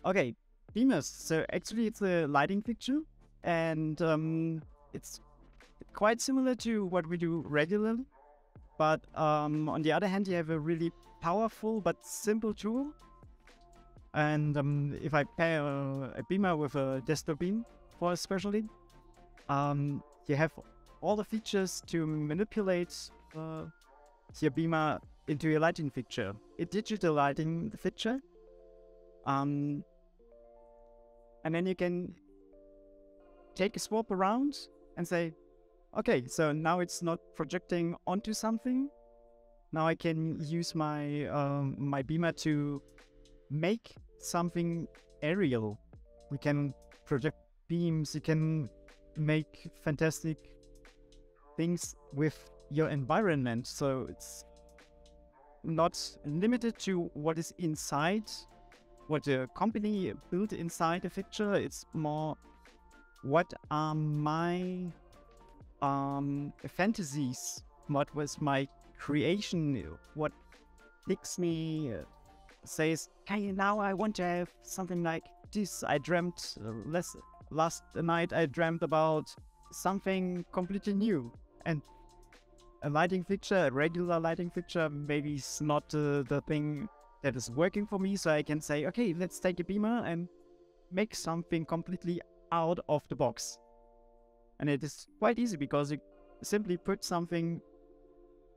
Okay, beamers. So actually, it's a lighting fixture, and it's quite similar to what we do regularly. But on the other hand, you have a really powerful but simple tool. And if I pair a beamer with a desktop beam for especially, you have all the features to manipulate your beamer into a lighting fixture, a digital lighting fixture. And then you can take a swap around and say, okay, so now it's not projecting onto something. Now I can use my my beamer to make something aerial. We can project beams. You can make fantastic things with your environment. So it's not limited to what is inside, what the company built inside the fixture. It's more, what are my fantasies? What was my creation? What makes me says, hey, now I want to have something like this. I dreamt last night. I dreamt about something completely new, and a lighting fixture, a regular lighting fixture, maybe is not the thing that is working for me. So I can say, okay, let's take a beamer and make something completely out of the box. And it is quite easy because you simply put something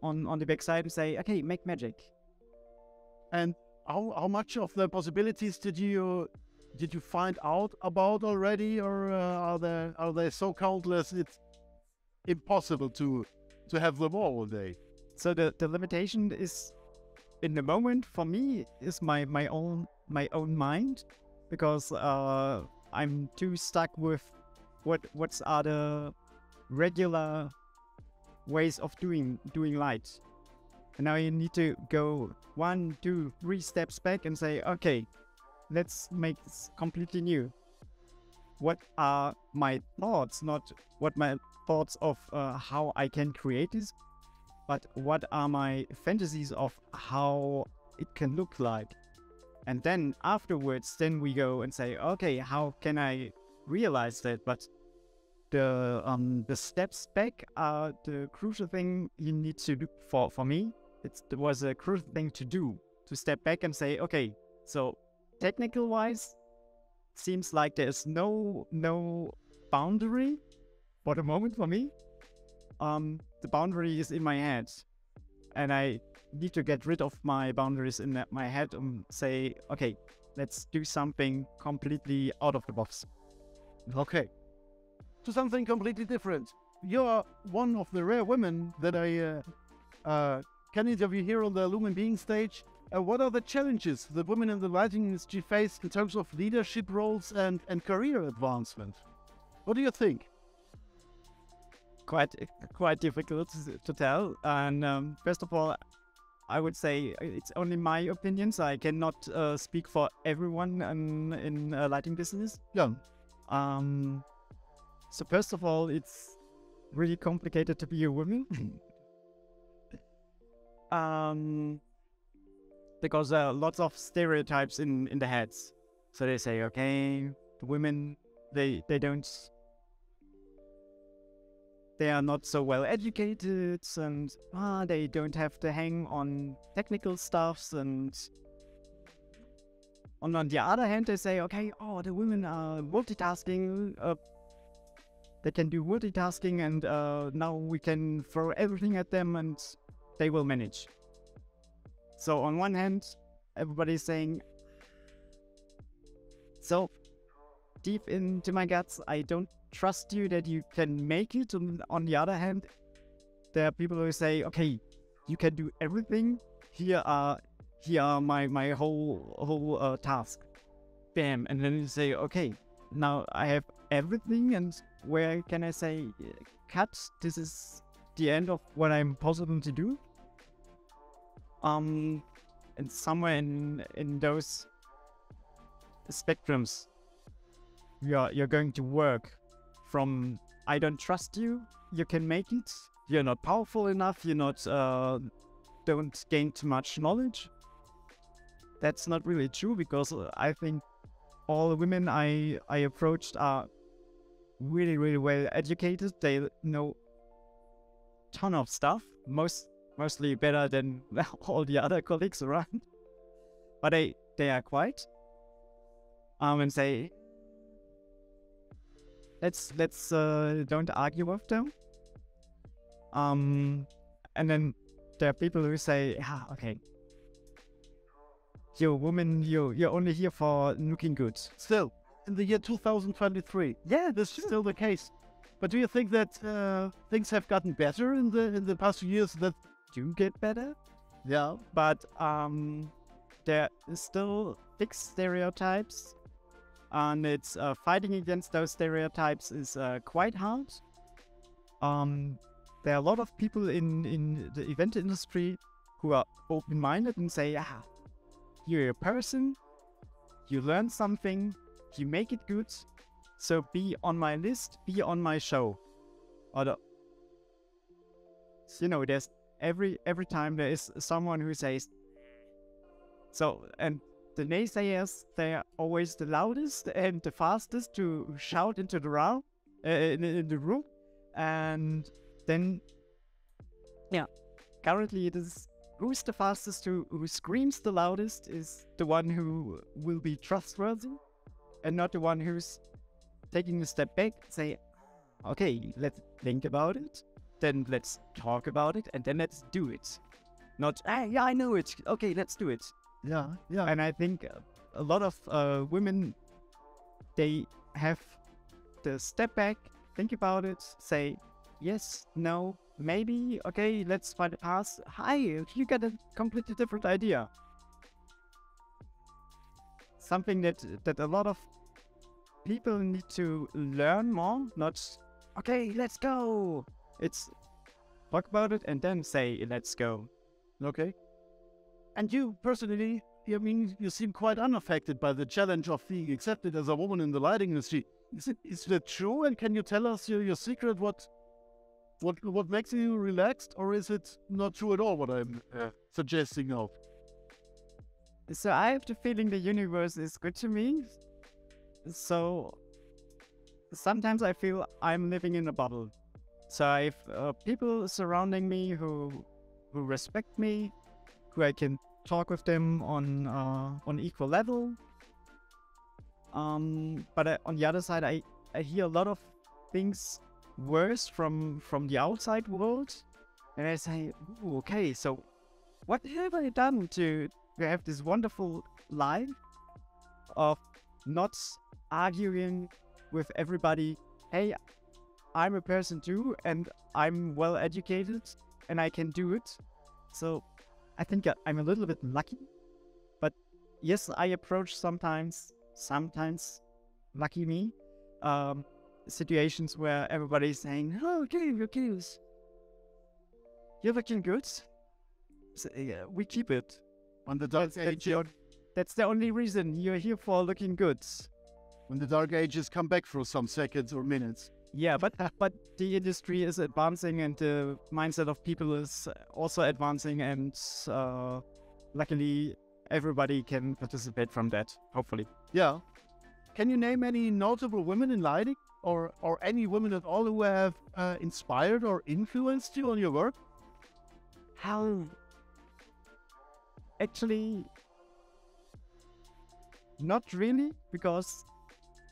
on the backside and say, okay, make magic. And how much of the possibilities did you find out about already, or are they so countless it's impossible to have them all day? So the limitation is, in the moment, for me, is my own mind, because I'm too stuck with what's are the regular ways of doing light. And now you need to go 1, 2, 3 steps back and say, okay, let's make this completely new. What are my thoughts? Not what my thoughts of how I can create this, but what are my fantasies of how it can look like? And then afterwards, then we go and say, okay, how can I realize that? But the steps back are the crucial thing you need to do for me. It was a crucial thing to do, to step back and say, okay, so technical wise, seems like there's no boundary for the moment for me. The boundary is in my head, and I need to get rid of my boundaries in my head and say, okay, let's do something completely out of the box. Okay, to something completely different. You're one of the rare women that I can interview here on the Lumen Being stage. What are the challenges that women in the lighting industry face in terms of leadership roles and career advancement? What do you think? Quite difficult to tell. And first of all, I would say it's only my opinion, so I cannot speak for everyone in lighting business. Yeah. So first of all, it's really complicated to be a woman. Because there are lots of stereotypes in the heads. So they say, okay, the women, they are not so well educated, and they don't have to hang on technical stuffs. And on the other hand, they say, okay, the women are multitasking. They can do multitasking, and now we can throw everything at them and they will manage. So on one hand, everybody's saying, so deep into my guts, I don't trust you that you can make it. And on the other hand, there are people who say, okay, you can do everything. Here are my whole task. Bam. And then you say, okay, now I have everything, and where can I say, cut, this is the end of what I'm possible to do? And somewhere in those spectrums, you're going to work from, I don't trust you, you can make it, you're not powerful enough, you're not don't gain too much knowledge. That's not really true, because I think all the women I approached are really, really well educated. They know ton of stuff, mostly better than all the other colleagues around. But they are quiet. And say, let's don't argue with them. And then there are people who say, yeah, okay, you're a woman, you're only here for looking good. Still, in the year 2023, Yeah, this is still the case. But do you think that things have gotten better in the past few years? That do get better, yeah, but there is still fixed stereotypes, and it's fighting against those stereotypes is quite hard. There are a lot of people in the event industry who are open-minded and say, ah, you're a person, you learn something, you make it good, so be on my list, be on my show. Or there's every time there is someone who says, so, and the naysayers, they're always the loudest and the fastest to shout into the room, in the room. And then, yeah, currently it is who's the fastest, who screams the loudest is the one who will be trustworthy, and not the one who's taking a step back, say, okay, let's think about it, then let's talk about it, and then let's do it. Not, yeah, I know it, okay, let's do it. yeah. And I think a lot of women, they have to step back, think about it, say, yes, no, maybe, okay, let's find a path. Hi, you got a completely different idea. Something that a lot of people need to learn more, not, okay, let's go. It's talk about it and then say, let's go. Okay. And you personally, I mean, you seem quite unaffected by the challenge of being accepted as a woman in the lighting industry. Is that true? And can you tell us your secret? What makes you relaxed, or is it not true at all? What I'm suggesting of. So I have the feeling the universe is good to me. So sometimes I feel I'm living in a bubble. So I have people surrounding me who respect me, who I can talk with them on equal level. But on the other side, I hear a lot of things worse from the outside world, and I say, ooh, okay, so what have I done to have this wonderful life of not arguing with everybody? Hey, I'm a person too, and I'm well educated, and I can do it. So I think I'm a little bit lucky, but yes, I approach sometimes lucky me, situations where everybody's saying, oh, okay, you're looking good. So, yeah, we keep it. On the dark age, that's the only reason you're here for, looking good. When the dark ages come back for some seconds or minutes. Yeah, but the industry is advancing, and the mindset of people is also advancing, and luckily everybody can participate from that, hopefully. Yeah. Can you name any notable women in lighting, or any women at all who have inspired or influenced you on your work? How? Actually, not really, because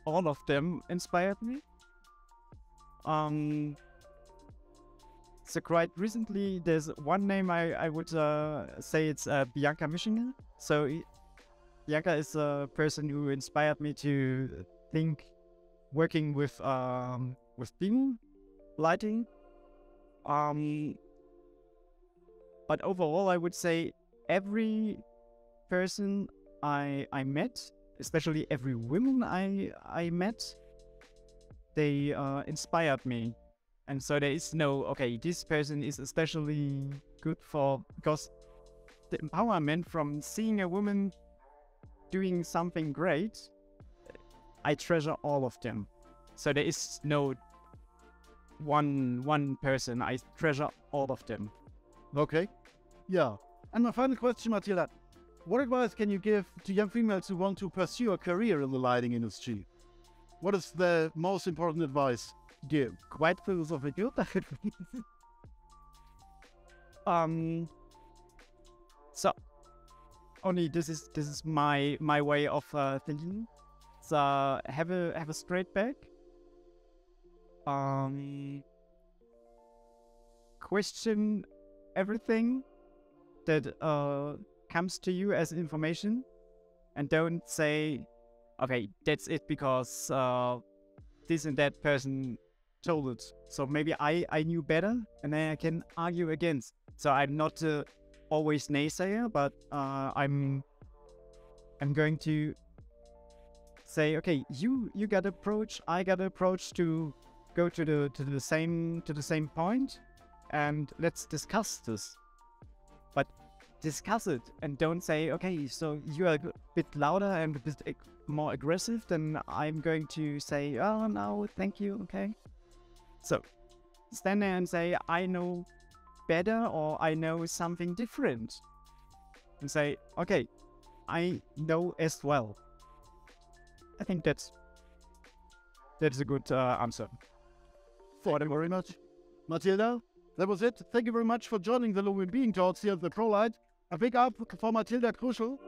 all of them inspired me. So quite recently, there's one name I would say it's Bianca Mischinger. So Bianca is a person who inspired me to think working with beam lighting. But overall, I would say every person I met, especially every woman I met, they inspired me. And so there is no, okay, this person is especially good because the empowerment from seeing a woman doing something great, I treasure all of them. So there is no one person, I treasure all of them. Okay. Yeah. And my final question, Mathilda. What advice can you give to young females who want to pursue a career in the lighting industry? What is the most important advice to give? Quite philosophical. So only this is my way of thinking. So have a straight back. Question everything that comes to you as information, and don't say, okay, that's it because this and that person told it. So maybe I knew better, and then I can argue against. So I'm not always naysayer, but I'm going to say, okay, you got approach, I got approach to go to the same point, and let's discuss this. But discuss it, and don't say, okay, so you are a bit louder and a bit more aggressive, then I'm going to say, oh no, thank you, okay. So stand there and say, I know better, or I know something different, and say, okay, I know as well. I think that's a good answer. Thank you very much. Mathilda, that was it. Thank you very much for joining the Lumen Being Talks here at the ProLight. A big up for Mathilda Kruschel.